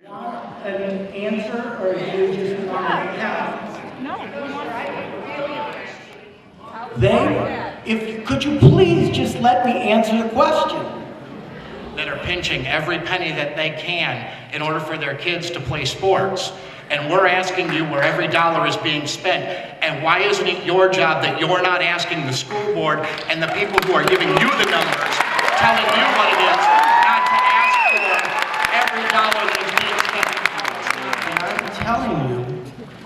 An answer, or do you just want to recap? No, we want Could you please just let me answer the question? That are pinching every penny that they can in order for their kids to play sports. And we're asking you where every dollar is being spent. And why isn't it your job that you're not asking the school board and the people who are giving you the numbers, telling you what it is, not to ask for every dollar that is being spent? And I'm telling you,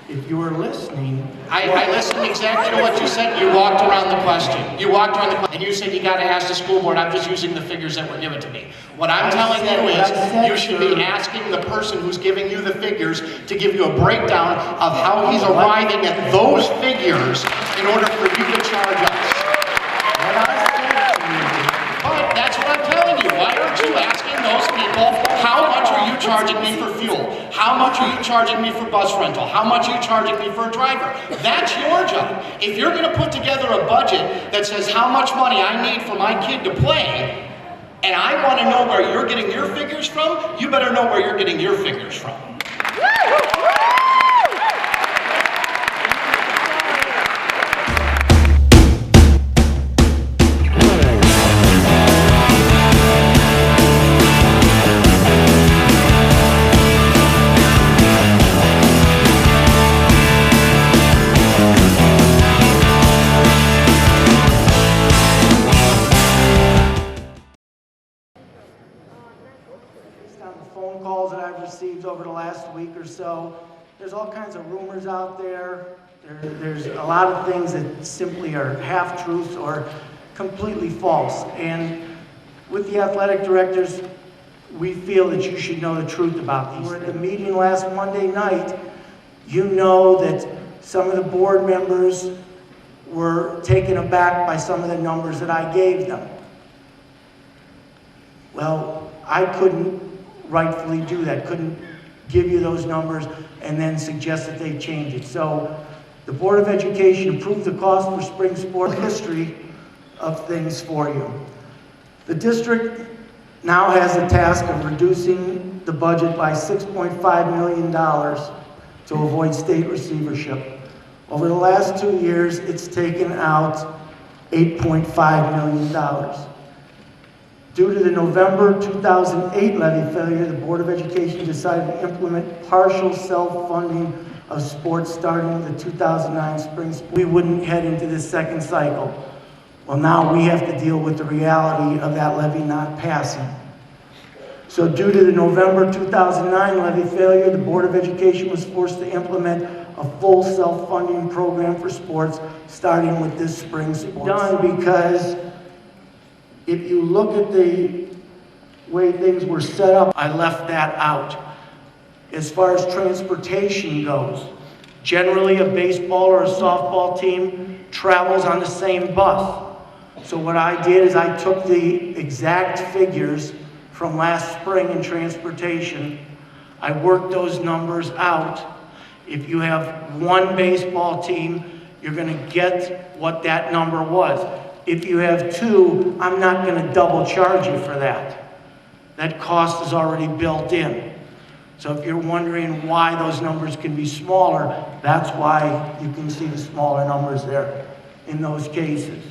if you were listening... I listened exactly to what you said. You walked around the question. You walked around the question, and you said you got to ask the school board. I'm just using the figures that were given to me. What I'm telling you is you should be asking the person who's giving you the figures to give you a breakdown of how he's arriving at those figures in order for you to charge us. But that's what I'm telling you. Why aren't you asking those people, how much are you charging me for fuel? How much are you charging me for bus rental? How much are you charging me for a driver? That's your job. If you're going to put together a budget that says how much money I need for my kid to play, and I want to know where you're getting your figures from, you better know where you're getting your figures from. On the phone calls that I've received over the last week or so, there's all kinds of rumors out there. There's a lot of things that simply are half-truths or completely false. And with the athletic directors, we feel that you should know the truth about these. We were at the meeting last Monday night. You know that some of the board members were taken aback by some of the numbers that I gave them. Well, I couldn't rightfully do that, couldn't give you those numbers and then suggest that they change it. So the Board of Education approved the cost for spring sport history of things for you. The district now has the task of reducing the budget by $6.5 million to avoid state receivership. Over the last 2 years, it's taken out $8.5 million. Due to the November 2008 levy failure, the Board of Education decided to implement partial self-funding of sports starting with the 2009 spring sport. We wouldn't head into this second cycle. Well, now we have to deal with the reality of that levy not passing. So due to the November 2009 levy failure, the Board of Education was forced to implement a full self-funding program for sports starting with this spring sport. Done because if you look at the way things were set up, I left that out. As far as transportation goes, generally a baseball or a softball team travels on the same bus. So what I did is I took the exact figures from last spring in transportation. I worked those numbers out. If you have one baseball team, you're going to get what that number was. If you have two, I'm not going to double charge you for that. That cost is already built in. So if you're wondering why those numbers can be smaller, that's why you can see the smaller numbers there in those cases.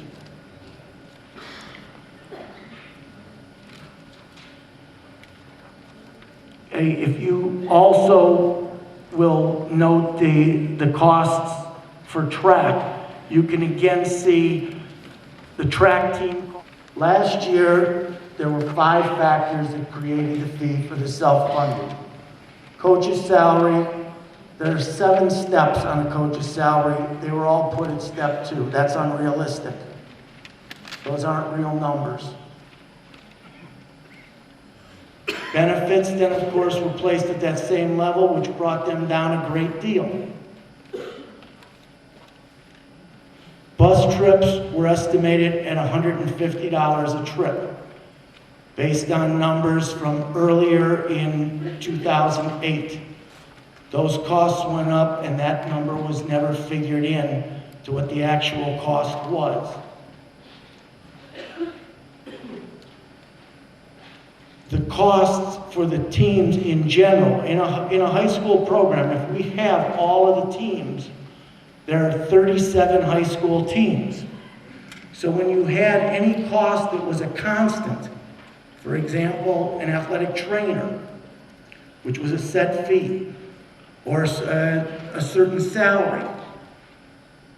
Okay, if you also will note the costs for track, you can again see the track team. Last year, there were 5 factors that created the fee for the self-funding. Coach's salary, there are 7 steps on a coach's salary. They were all put at step 2. That's unrealistic. Those aren't real numbers. Benefits then, of course, were placed at that same level, which brought them down a great deal. Bus trips were estimated at $150 a trip, based on numbers from earlier in 2008. Those costs went up, and that number was never figured in to what the actual cost was. The costs for the teams in general. In a high school program, if we have all of the teams, there are 37 high school teams. So when you had any cost that was a constant, for example, an athletic trainer, which was a set fee, or a certain salary,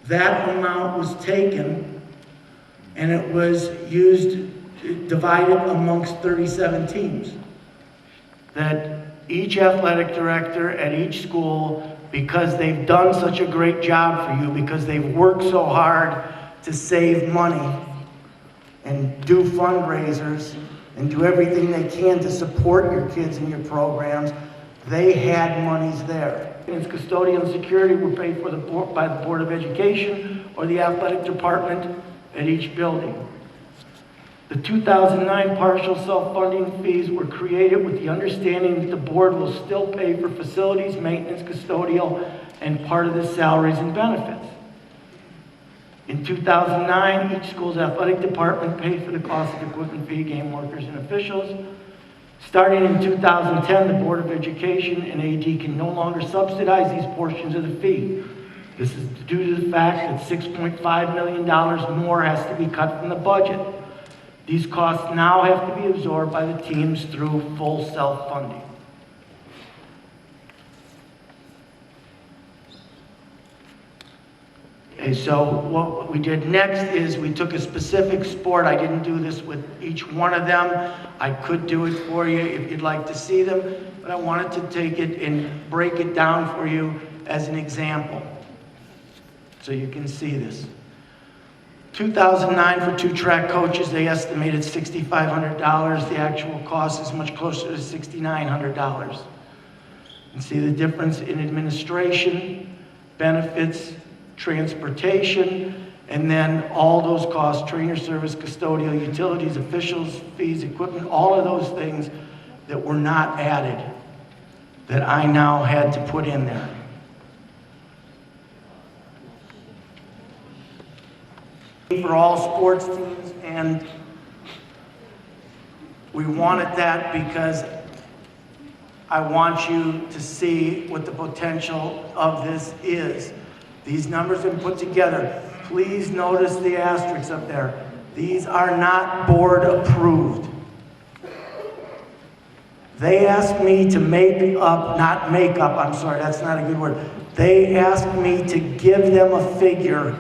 that amount was taken and it was used, divided amongst 37 teams. That each athletic director at each school, because they've done such a great job for you, because they've worked so hard to save money and do fundraisers and do everything they can to support your kids and your programs, they had monies there. Its custodial and security were paid for by the Board of Education or the athletic department at each building. The 2009 partial self-funding fees were created with the understanding that the board will still pay for facilities, maintenance, custodial, and part of the salaries and benefits. In 2009, each school's athletic department paid for the cost of equipment fee, game workers, and officials. Starting in 2010, the Board of Education and AD can no longer subsidize these portions of the fee. This is due to the fact that $6.5 million more has to be cut from the budget. These costs now have to be absorbed by the teams through full self-funding. Okay, so what we did next is we took a specific sport. I didn't do this with each one of them. I could do it for you if you'd like to see them, but I wanted to take it and break it down for you as an example, so you can see this. 2009 for 2 track coaches, they estimated $6,500. The actual cost is much closer to $6,900. You see the difference in administration, benefits, transportation, and then all those costs, trainer service, custodial, utilities, officials, fees, equipment, all of those things that were not added, that I now had to put in there. For all sports teams, and we wanted that because I want you to see what the potential of this is. These numbers have been put together. Please notice the asterisks up there. These are not board approved. They asked me to make up, not make up, I'm sorry, that's not a good word. They asked me to give them a figure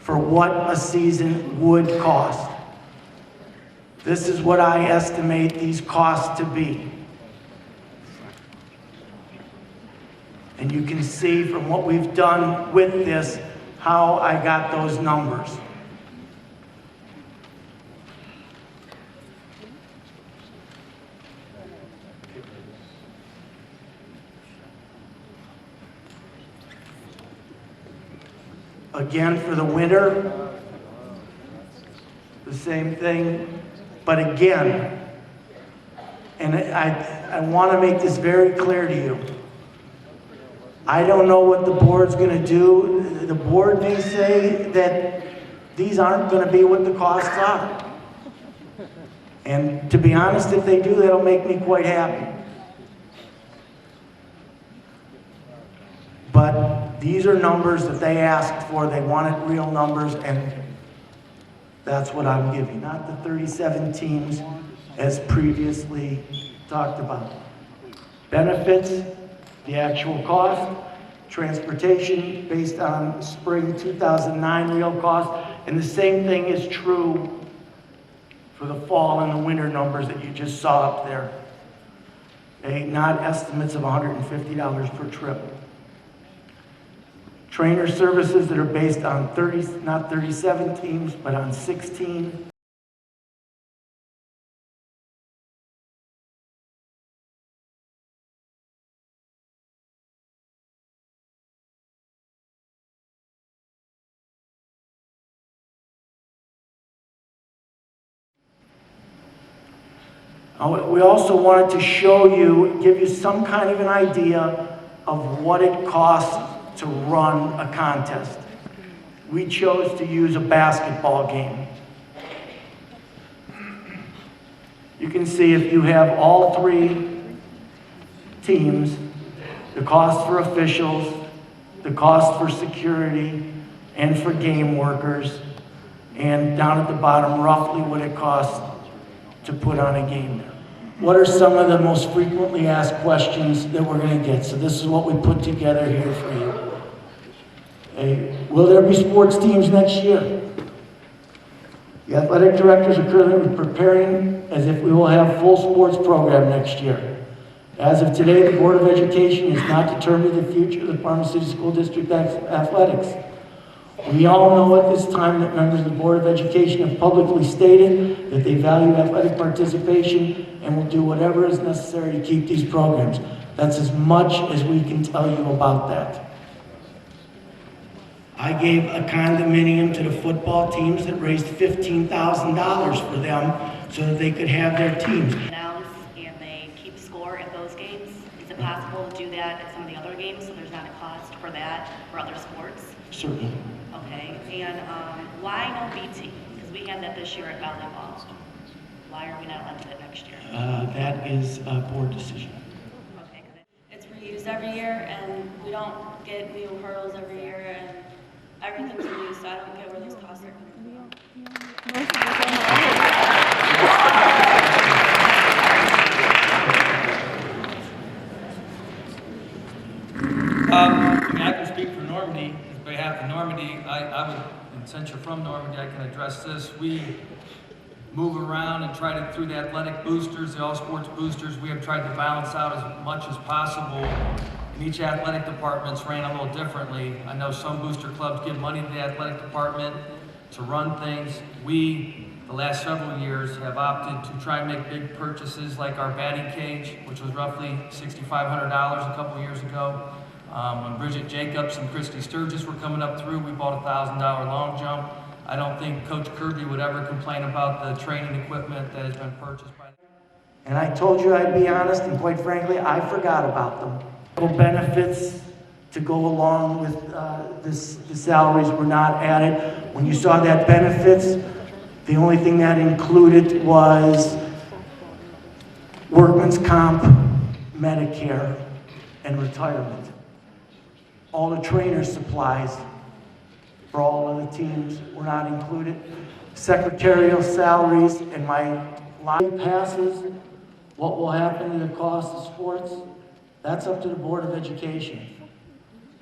for what a season would cost. This is what I estimate these costs to be. And you can see from what we've done with this, how I got those numbers. Again, for the winter, the same thing, but again, and I want to make this very clear to you. I don't know what the board's going to do. The board may say that these aren't going to be what the costs are. And to be honest, if they do, that'll make me quite happy. But these are numbers that they asked for. They wanted real numbers, and that's what I'm giving, not the 37 teams as previously talked about. Benefits, the actual cost, transportation based on spring 2009 real cost, and the same thing is true for the fall and the winter numbers that you just saw up there. Okay, not estimates of $150 per trip. Trainer services that are based on not 37 teams, but on 16. We also wanted to show you, give you some kind of an idea of what it costs to run a contest. We chose to use a basketball game. You can see if you have all three teams, the cost for officials, the cost for security, and for game workers, and down at the bottom, roughly what it costs to put on a game there. What are some of the most frequently asked questions that we're going to get? So this is what we put together here for you. Okay. Will there be sports teams next year? The athletic directors are currently preparing as if we will have full sports program next year. As of today, the Board of Education has not determined the future of the Parma City School District athletics. We all know at this time that members of the Board of Education have publicly stated that they value athletic participation and will do whatever is necessary to keep these programs. That's as much as we can tell you about that. I gave a condominium to the football teams that raised $15,000 for them so that they could have their teams. Announce and they keep score at those games. Is it possible to do that at some of the other games so there's not a cost for that for other sports? Certainly. Okay, and why no BT? Because we had that this year at volleyball. Why are we not allowed to do that next year? That is a board decision. Okay, it's reused every year and we don't get new hurdles every year and everything's reused, so I don't get where those costs are coming I can speak for Normandy, on behalf of Normandy. I would, and since you're from Normandy, I can address this. We move around and try to, through the athletic boosters, the all sports boosters, we have tried to balance out as much as possible. And each athletic department's ran a little differently. I know some booster clubs give money to the athletic department to run things. We, the last several years, have opted to try and make big purchases like our batting cage, which was roughly $6,500 a couple years ago. When Bridget Jacobs and Christy Sturgis were coming up through, we bought a $1,000 long jump. I don't think Coach Kirby would ever complain about the training equipment that has been purchased by. And I told you I'd be honest, and quite frankly, I forgot about them. Benefits to go along with the salaries were not added. When you saw that benefits, the only thing that included was workman's comp, Medicare, and retirement. All the trainer supplies for all of the teams were not included. Secretarial salaries and my line passes, what will happen to the cost of sports? That's up to the Board of Education.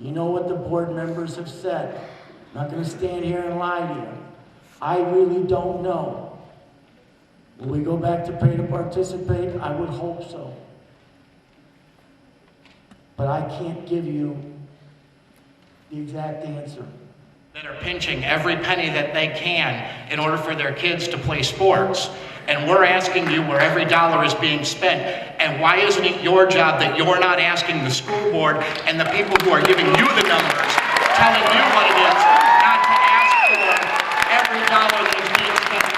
You know what the board members have said. I'm not going to stand here and lie to you. I really don't know. Will we go back to pay to participate? I would hope so. But I can't give you the exact answer. That are pinching every penny that they can in order for their kids to play sports. And we're asking you where every dollar is being spent. And why isn't it your job that you're not asking the school board and the people who are giving you the numbers, telling you what it is, not to ask for every dollar that is being spent?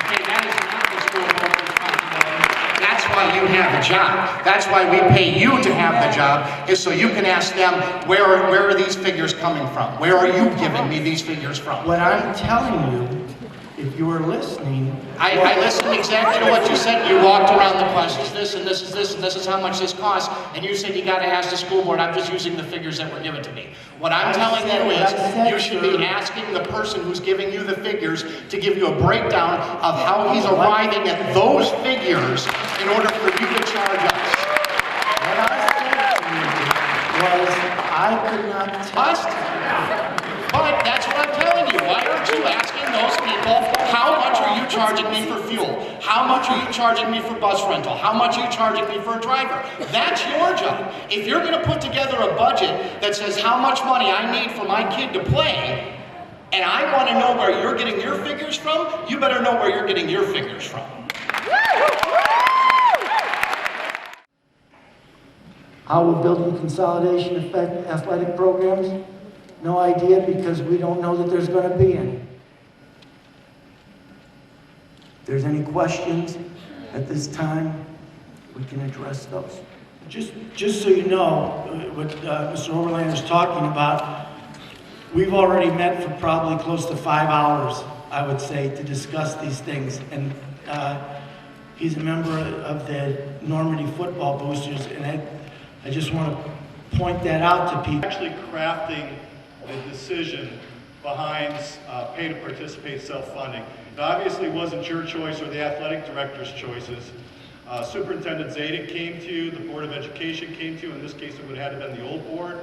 Okay, that is not the school board's responsibility. That's why you have a job. That's why we pay you to have the job, is so you can ask them, where are these figures coming from? Where are you giving me these figures from? What I'm telling you, if you were listening... I listened exactly to what you said. You walked around the cost is this, and this is this, and this is how much this costs, and you said you got to ask the school board. I'm just using the figures that were given to me. What I'm telling you is, you should be asking the person who's giving you the figures to give you a breakdown of how he's arriving at those figures in order for you to charge us. What I said to you was, I could not test. But that's what I'm telling you. Why aren't you asking those people, how much are you charging me for fuel? How much are you charging me for bus rental? How much are you charging me for a driver? That's your job. If you're going to put together a budget that says how much money I need for my kid to play, and I want to know where you're getting your figures from, you better know where you're getting your figures from. How will building consolidation affect athletic programs? No idea, because we don't know that there's going to be any. If there's any questions at this time, we can address those. Just so you know, what Mr. Overlander is talking about, we've already met for probably close to 5 hours, I would say, to discuss these things. And He's a member of the Normandy football boosters, and I just want to point that out to people. Actually crafting the decision behind pay to participate self-funding. It obviously wasn't your choice or the athletic director's choices. Superintendent Zadek came to you, the Board of Education came to you. In this case, it would have had to have been the old board.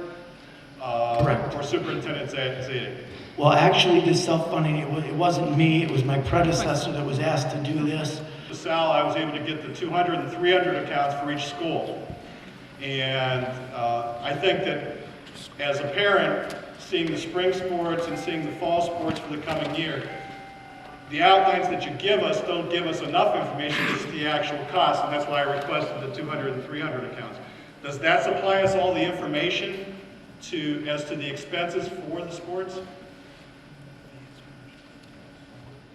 Correct. Or Superintendent Zadek. Well, actually, this self-funding, it wasn't me, it was my predecessor that was asked to do this. Sal, I was able to get the 200 and 300 accounts for each school. And I think that as a parent, seeing the spring sports and seeing the fall sports for the coming year, the outlines that you give us don't give us enough information as to the actual cost, and that's why I requested the 200 and 300 accounts. Does that supply us all the information as to the expenses for the sports?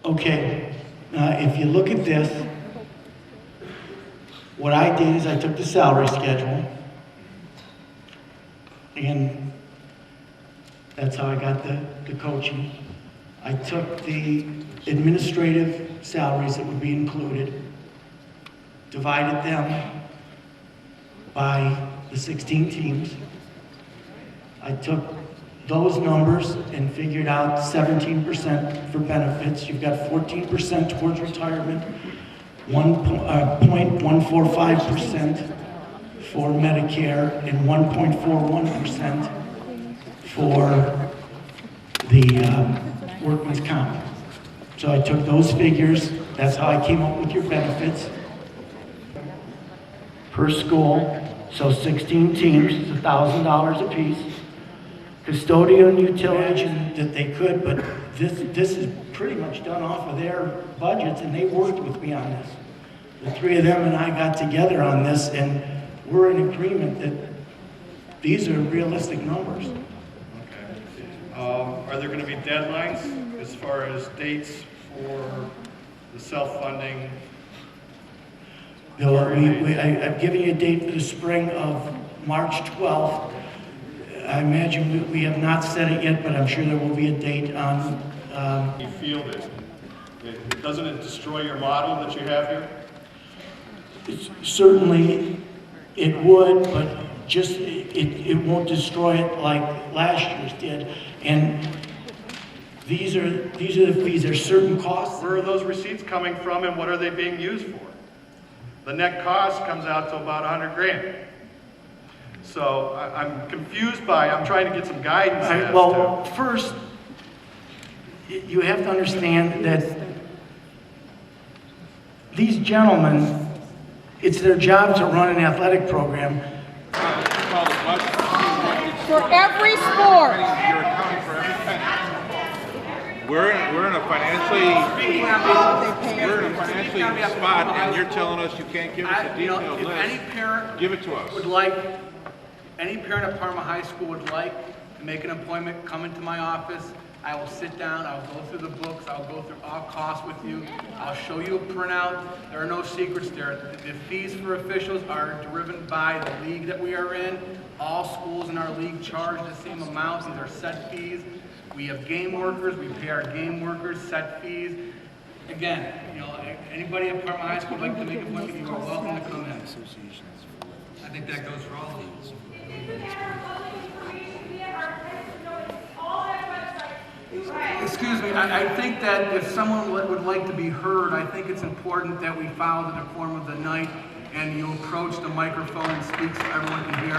Okay, if you look at this, what I did is I took the salary schedule, and that's how I got the coaching. I took the administrative salaries that would be included, divided them by the 16 teams. I took those numbers and figured out 17% for benefits. You've got 14% towards retirement, 1.145% for Medicare, and 1.41% for the workman's comp. So I took those figures, that's how I came up with your benefits per school. So 16 teams is $1,000 apiece. Custodial utility that they could, but this is pretty much done off of their budgets, and they worked with me on this. The three of them and I got together on this, and we're in agreement that these are realistic numbers. Okay. Are there going to be deadlines as far as dates for the self-funding? I've given you a date for the spring of March 12th. I imagine we have not set it yet, but I'm sure there will be a date on. You feel that doesn't it destroy your model that you have here? Certainly, it would, but just it won't destroy it like last year's did. And these are the fees. There's certain costs. Where are those receipts coming from, and what are they being used for? The net cost comes out to about 100 grand. So I'm confused I'm trying to get some guidance as to. Well, first, you have to understand that these gentlemen, it's their job to run an athletic program. For every sport. You're accounting for every penny. We're in a financially spot, and you're telling us you can't give us a detailed If any list. parent Give it to us. would like, any parent at Parma High School would like to make an appointment, come into my office. I will sit down, I'll go through the books, I'll go through all costs with you. I'll show you a printout. There are no secrets there. The fees for officials are driven by the league that we are in. All schools in our league charge the same amounts. These are set fees. We have game workers, we pay our game workers set fees. Again, anybody at Parma High School would like to make an appointment, you are welcome to come in. I think that goes for all of these. Excuse me, I think that if someone would like to be heard, I think it's important that we follow the decorum of the night and you approach the microphone and speak so everyone can hear.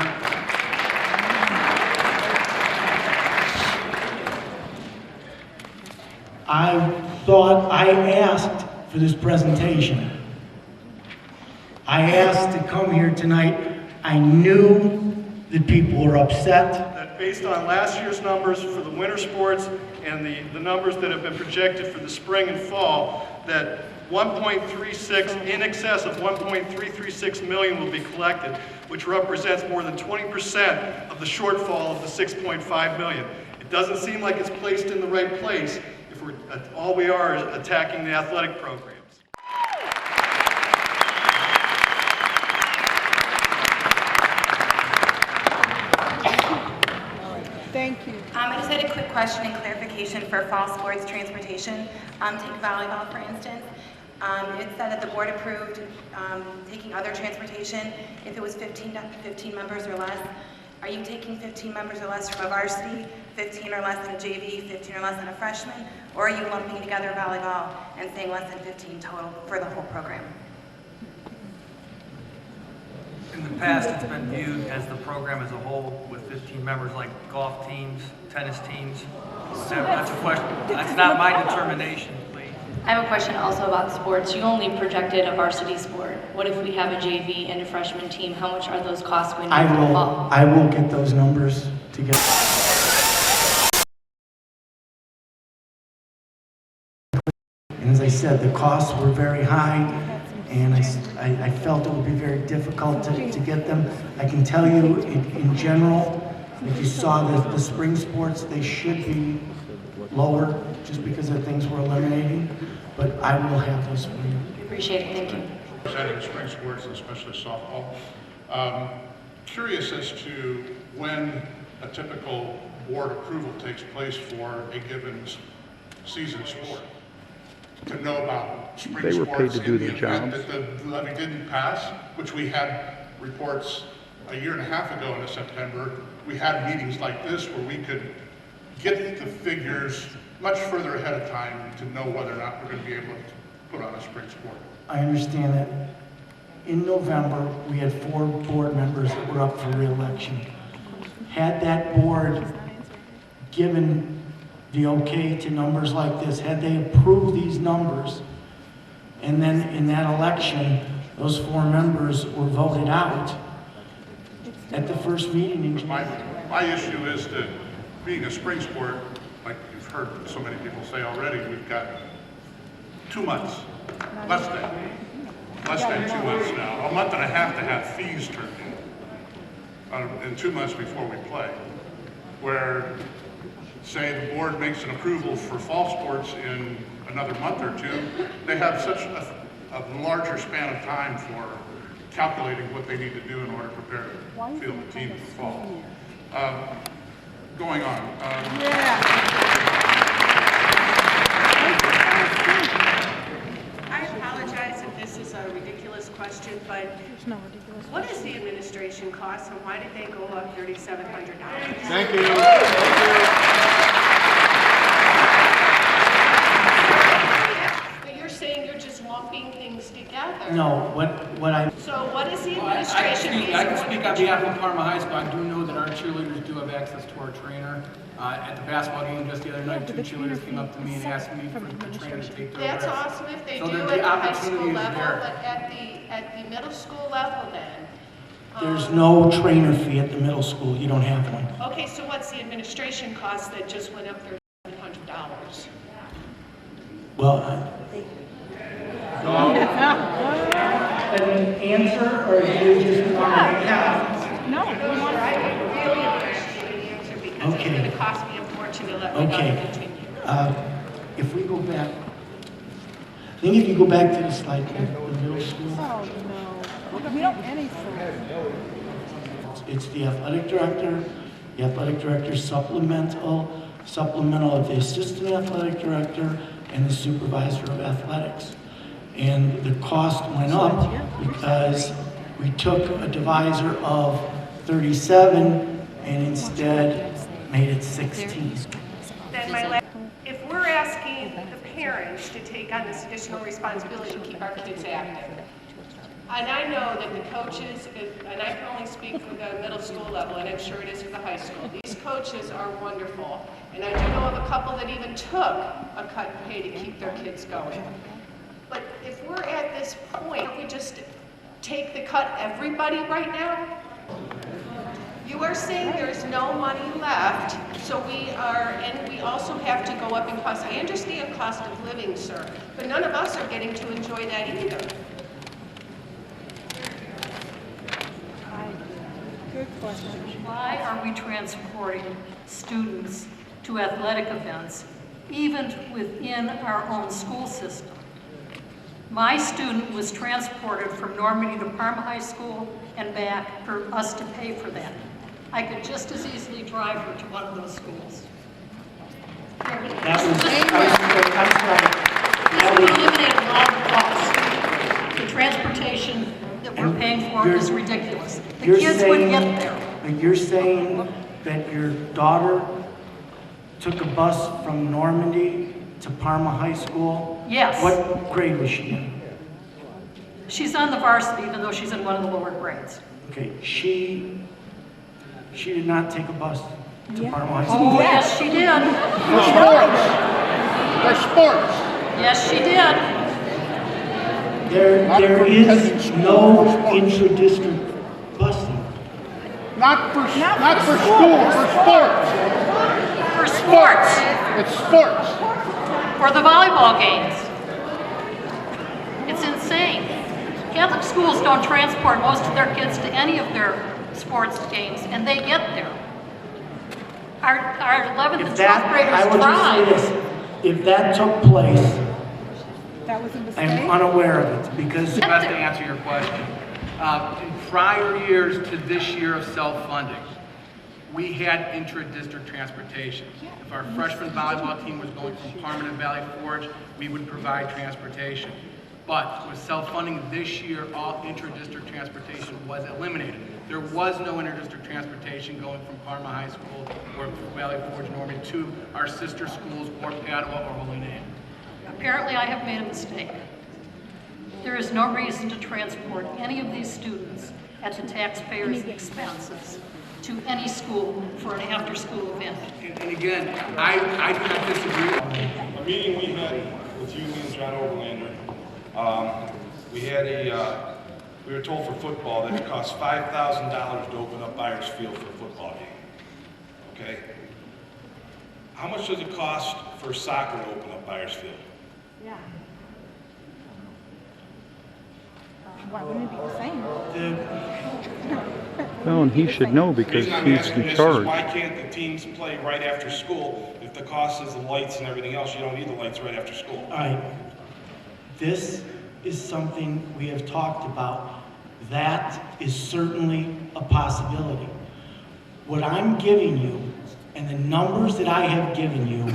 I thought I asked for this presentation. I asked to come here tonight. I knew that people were upset. That based on last year's numbers for the winter sports and the numbers that have been projected for the spring and fall, that 1.36, in excess of 1.336 million will be collected, which represents more than 20% of the shortfall of the 6.5 million. It doesn't seem like it's placed in the right place if all we are is attacking the athletic programs. Thank you. I just had a quick question and clarification for fall sports transportation. Take volleyball, for instance. It said that the board approved taking other transportation if it was 15 members or less. Are you taking 15 members or less from a varsity, 15 or less in a JV, 15 or less in a freshman, or are you lumping together volleyball and saying less than 15 total for the whole program? In the past, it's been viewed as the program as a whole with 15 members, like golf teams, tennis teams. That's a question. That's not my determination, please. I have a question also about sports. You only projected a varsity sport. What if we have a JV and a freshman team? How much are those costs going to fall? I will get those numbers together. And as I said, the costs were very high, and I felt it would be very difficult to get them. I can tell you, in general, if you saw the spring sports, they should be lower, just because of things we're eliminating, but I will have those for you. Appreciate it, thank you. Presenting spring sports, and especially softball. Curious as to when a typical board approval takes place for a given season sport. To know about spring They were sports paid to do in the their event jobs. that the levy didn't pass, which we had reports a year and a half ago in September. We had meetings like this where we could get the figures much further ahead of time to know whether or not we're going to be able to put on a spring sport. I understand that. In November, we had 4 board members that were up for re-election. Had that board given the okay to numbers like this, had they approved these numbers, and then in that election, those 4 members were voted out at the first meeting in January. My issue is that being a spring sport, like you've heard so many people say already, we've got 2 months, less than 2 months now, a month and a half to have fees turned in 2 months before we play. Where, say the board makes an approval for fall sports in another month or 2, they have such a larger span of time for calculating what they need to do in order to prepare to field the team for fall. Going on. I apologize if this is a ridiculous question, but what is the administration cost and why did they go up $3,700? Thank you. But you're saying you're just lumping things together. No, what I... So what is the administration fees? I can speak on behalf of Parma High School. I do know that our cheerleaders do have access to our trainer. At the basketball game just the other night, 2 cheerleaders came up to me and asked me for the trainer to take their That's reps. awesome if they So do the at the high school opportunity is level, there. but at the middle school level then? There's no trainer fee at the middle school. You don't have one. Okay, so what's the administration cost that just went up $3,700? Well, an answer, or you just want to... No. I really appreciate an answer because it's Okay. going to cost me a fortune to let my daughter Okay. continue. If we go back, I think if you go back to the slide, the middle school, Oh, no. We don't anything. it's the athletic director, supplemental of the assistant athletic director, and the supervisor of athletics. And the cost went up because we took a divisor of 37 and instead made it 16. Then if we're asking the parents to take on this additional responsibility to keep our kids active, and I know that the coaches, and I can only speak for the middle school level, and I'm sure it is for the high school, these coaches are wonderful. And I do know of a couple that even took a cut in pay to keep their kids going. But if we're at this point, we just take the cut everybody right now? You are saying there's no money left, so we also have to go up in cost. I understand cost of living, sir, but none of us are getting to enjoy that either. Good question. Why are we transporting students to athletic events, even within our own school system? My student was transported from Normandy to Parma High School and back for us to pay for that. I could just as easily drive her to one of those schools. That was, I'm sorry. This would eliminate a lot of costs. transportation that we're And paying for you're- is ridiculous. The You're kids would saying- get there. But you're saying that your daughter took a bus from Normandy to Parma High School? Yes. What grade was she in? She's on the varsity, even though she's in one of the lower grades. Okay, she did not take a bus to Parma High School? Oh, yes, she did. For sports. For sports. Yes, she did. There is no intra-district busing. Not for school, for sports. For sports. It's sports. For the volleyball games. It's insane. Catholic schools don't transport most of their kids to any of their sports games, and they get there. Our 11th and 12th graders I would just say drive. this, if that took place, That was a mistake? I'm unaware of it, because The best to answer your question. In prior years to this year of self-funding, we had intra-district transportation. If our freshman volleyball team was going from Parma to Valley Forge, we would provide transportation. But with self-funding this year, all intra-district transportation was eliminated. There was no inter-district transportation going from Parma High School or Valley Forge, Normandy to our sister schools or Padua or Holy Name. Apparently, I have made a mistake. There is no reason to transport any of these students at the taxpayers' expenses to any school for an after-school event. And again, I do not disagree. A meeting we had with you and John Overlander, we were told for football that it costs $5,000 to open up Byers Field for a football game. Okay? How much does it cost for soccer to open up Byers Field? Yeah. Why wouldn't it be the same? Well, and he should know because The reason I'm he's asking in this is charge. why can't the teams play right after school? If the cost is the lights and everything else, you don't need the lights right after school. all right, this is something we have talked about. That is certainly a possibility. What I'm giving you, and the numbers that I have given you,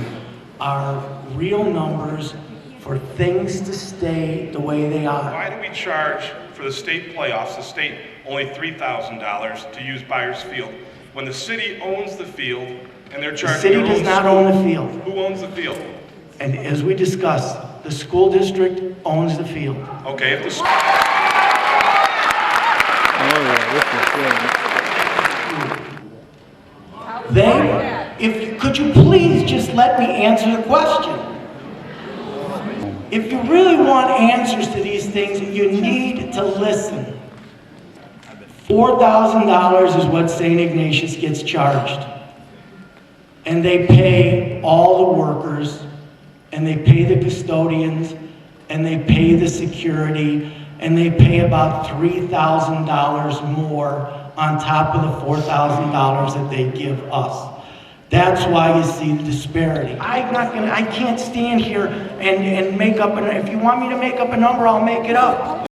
are real numbers for things to stay the way they are. Why do we charge for the state playoffs, the state only $3,000 to use Byers Field, when the city owns the field and they're The charging city their does own not school? own the field. Who owns the field? And as we discussed, the school district owns the field. Okay, if the Oh, yeah, this is Could you please just let me answer the question? If you really want answers to these things, you need to listen. $4,000 is what St. Ignatius gets charged. And they pay all the workers, and they pay the custodians, and they pay the security, and they pay about $3,000 more on top of the $4,000 that they give us. That's why you see the disparity. I can't stand here and make up, if you want me to make up a number, I'll make it up.